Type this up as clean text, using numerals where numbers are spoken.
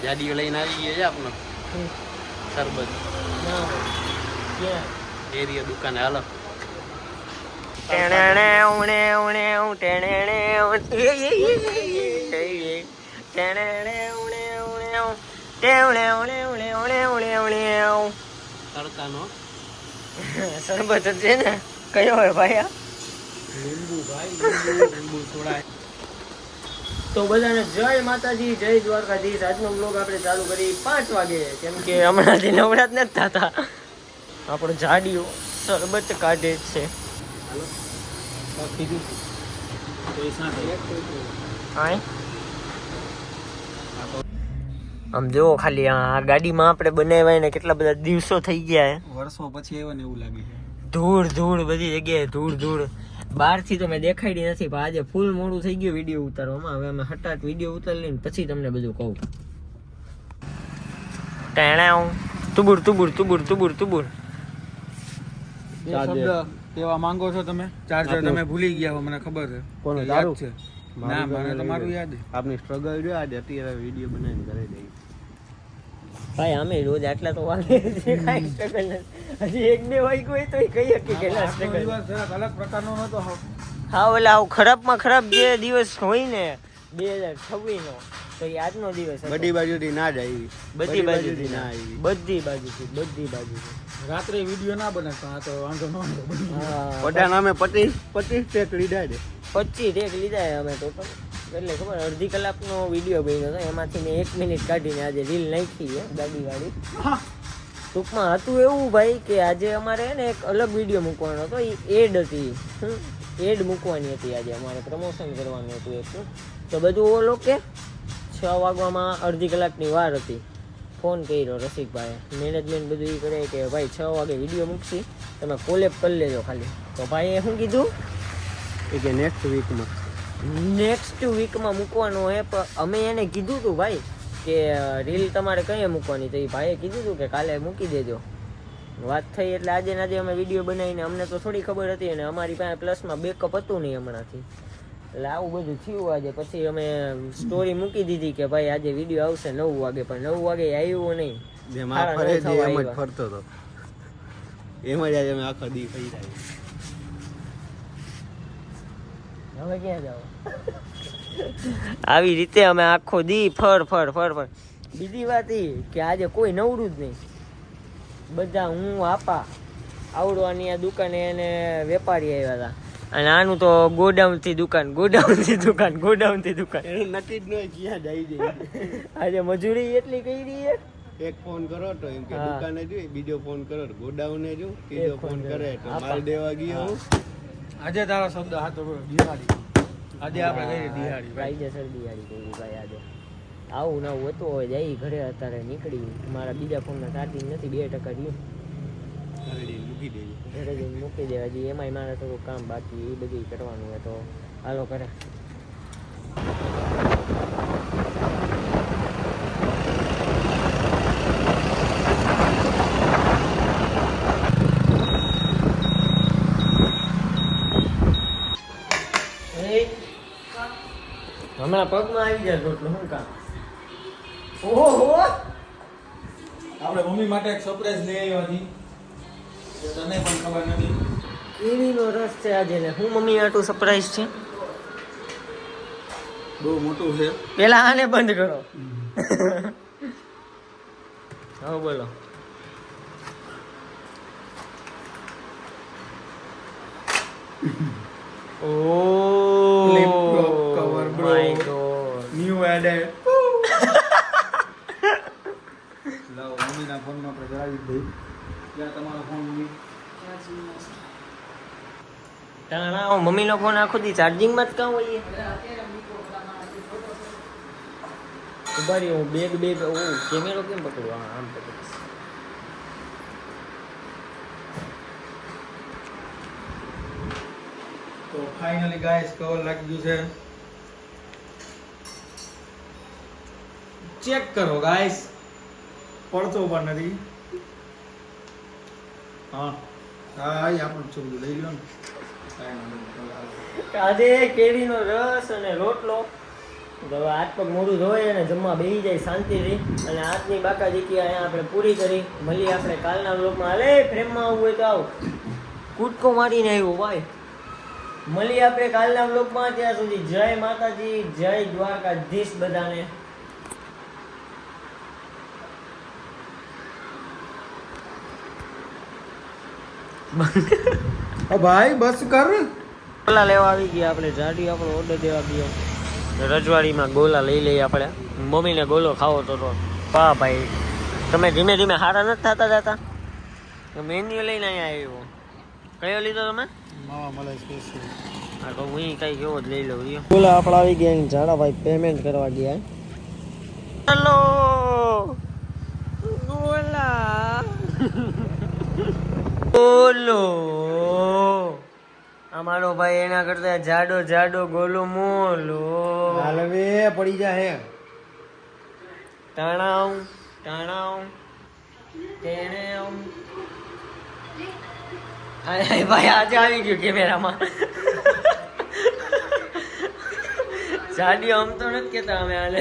ગાડીઓ લઈને આવી ગયા છે આપણો શરબત એરિયા દુકાને હાલો તડકાનો શરબત છે ને કયો હોય ભાઈ લીંબુ ભાઈ લીંબુ થોડા તો બધાને જય માતાજી જય દ્વારકાધીશ. આજનો બ્લોગ આપણે ચાલુ કરી 5 વાગે કેમ કે હમણાંથી નવરાત નથી થતા. આપણો જાડીઓ શરબત કાઢે છે. આમ જો ખાલી આ ગાડીમાં આપણે બનાવ્યા ને કેટલા બધા દિવસો થઈ ગયા વર્ષો પછી આવ્યો ને એવું લાગે છે. ધૂળ ધૂળ બધી જગ્યાએ ધૂળ ધૂળ. બહારથી તો મેં દેખાડી નથી પણ આજે ફૂલ મોડું થઈ ગયું વિડીયો ઉતારવામાં. હવે અમે હટાટ વિડીયો ઉતારી લઈને પછી તમને બધું કહું. ટેણાઉ તુબુર તુબુર તુબુર તુબુર તુબુર શબ્દ કેવા માંગો છો તમે? ચાર્જર તમે ભૂલી ગયા હો મને ખબર છે. કોનો યાદ તારું છે? ના મને તમારું યાદ છે. આપની સ્ટ્રગલ જો આજે અત્યારે વિડીયો બનાવીને કરી દઈ. ભાઈ અમે રોજ આટલા તો વાગે છે કાંઈ સ્ટ્રગલ નથી. હજી એક બે વાગ્યું હોય તો કહી શકીએ કે ના આજનો સ્ટ્રગલ. દિવસ જરાક અલગ પ્રકારનો નતો. હા ઓલા ખરાબમાં ખરાબ જે દિવસ હોય ને 2026 નો તો એ આજનો દિવસ હતો. બધી બાજુથી ના જ આવી. બધી બાજુથી ના આવી. બધી બાજુથી રાત્રે વિડીયો ના બને પણ આ તો વાંધો ન હતો. હા બધા નામે 25 ટેક લીધા છે. 25 ટેક લીધા અમે ટોટલ. એટલે ખબર અડધી કલાકનો વિડીયો બન્યો હતો એમાંથી મેં 1 મિનિટ કાઢીને આજે રીલ નાખી છે ગાડીવાળી. ટૂંકમાં હતું એવું ભાઈ કે આજે અમારે ને એક અલગ વિડીયો મૂકવાનો હતો. એ એડ હતી એડ મૂકવાની હતી આજે અમારે પ્રમોશન કરવાનું હતું એક. તો બધું ઓલો કે 6 વાગવામાં અડધી કલાકની વાર હતી. ફોન કર્યો રસિકભાઈ મેનેજમેન્ટ બધું એ કરે કે ભાઈ 6 વાગે વિડીયો મૂકશી તમે કોલેબ કરી લેજો ખાલી. તો ભાઈએ શું કીધું કે નેક્સ્ટ વીકમાં મૂકવાનું હોય. પણ અમે એને કીધું હતું ભાઈ કે રીલ તમારે કઈ મૂકવાની. તો એ ભાઈએ કીધું હતું કે કાલે મૂકી દેજો. વાત થઈ એટલે આજે ને આજે અમે વિડીયો બનાવીને અમને તો થોડી ખબર હતી અને અમારી પાસે પ્લસમાં બેકઅપ હતું નહીં હમણાંથી. એટલે આવું બધું થયું આજે. પછી અમે સ્ટોરી મૂકી દીધી કે ભાઈ આજે વિડીયો આવશે 9 વાગે પણ 9 વાગે આવ્યું નહીં. જેમ આ ફરે છે એમ જ ફરતો હતો. એમ જ આજે અમે આખો દી ફરી જાય. હવે ક્યાં જાવ? આવી રીતે અમે આખો દી ફર. બીજી વાત એ કે આજે કોઈ નવરું જ નહીં. બધા હું આપા આવડવાની આ દુકાને એને વેપારી આવ્યા હતા અને આનું તો ગોડાઉનથી દુકાન એનું નક્કી જ નહીં ક્યાં જાય છે. આજે મજૂરી એટલી કરી છે. એક ફોન કરો તો એમ કે હા. દુકાને જોઈ, બીજો ફોન કરો તો ગોડાઉને જો, ત્રીજો એક ફોન ફોન કરે તો આપા. માલ દેવા ગયો હું. આજે તારો શબ્દ હાથો દિવાળી. આજે આપણે કહીએ દિવાળી. કાયદેસર દિવાળી કરી ભાઈ આજે. આવું નવું હતું હોય જઈ ઘરે અત્યારે નીકળી. મારા બીજા ફોનમાં ચાર્જિંગ નથી 2% રહ્યું. મૂકી દેજો. ઘરે જઈને મૂકી દેવા જોઈએ. એમાંય મારે થોડું કામ બાકી એ બધું કરવાનું હોય તો હાલો કરે. હમણાં પગમાં આવી જાય રોટલો શું કામ? ઓહો આપણે મમ્મી માટે એક સરપ્રાઈઝ લઈ આવ્યા હતી. તને પણ ખબર નથી. કેરીનો રસ છે આજે ને હું મમ્મી આટલું સરપ્રાઈઝ છે. બહુ મોટું છે. પેલા આને બંધ કરો. હા બોલો. Flip prop cover, bro. My God. New added. લાવો મમ્મીના ફોનમાં આપણે જણાવી દઈ. ક્યાં તમારો ફોન મમ્મી? તાણા મમ્મીનો ફોન આખો દી ચાર્જિંગમાં જ કાં હોય? ઉભા રહ્યો હું બેગ કેમેરો કેમ પકડું? હા આમ પકડીશ. તો ફાઇનલી ગાઈસ કવર લાગી ગયું છે. ચેક કરો ગાઈસ. પડતો પણ નથી. હા આપણું છોકરું લઈ લો ને. આજે કેરીનો રસ અને રોટલો તો હવે હાથ પગ મોઢું ધોઈ અને જમવા બેસી જાય શાંતિથી. અને આજની બાકાજીકી અહીંયા આપણે પૂરી કરી. મળીએ આપણે કાલના વ્લોગમાં. હાલે ફ્રેમમાં આવવું હોય તો આવ. કૂદકો મારીને આવ્યો ભાઈ. મળીએ આપણે કાલના વ્લોગમાં. ત્યાં સુધી જય માતાજી, જય દ્વારકાધીશ બધાને. ભાઈ બસ કર. ગોલા લેવા આવી ગયા આપણે. જાડી આપણો ઓર્ડર દેવા ગયો રજવાડીમાં. ગોલા લઈ લઈએ આપણે. મમ્મીને ગોલો ખાવો તો વાહ ભાઈ તમે ધીમે ધીમે હારા નથી થતા જતા. મેન્યુ લઈને અહીંયા આવ્યો. કયો લીધો તમે? માવા મલાઈ સ્પેશિયલ. હા તો હું કઈ કેવો જ લઈ લઉં. ગોલા આપણે આવી ગયા. ઝાડાભાઈ પેમેન્ટ કરવા ગયા. હેલો ગોલા બોલો. અમારો ભાઈ એના કરતા જાડો જાડો ગોલો મોલો. હાલવે પડી જાય. ટાણાવ ટાણાવ ટેણેવ. હાય ભાઈ આજે આવી ગયું કેમેરામાં. જાડી આમ તો નથી કેતા અમે હાલે.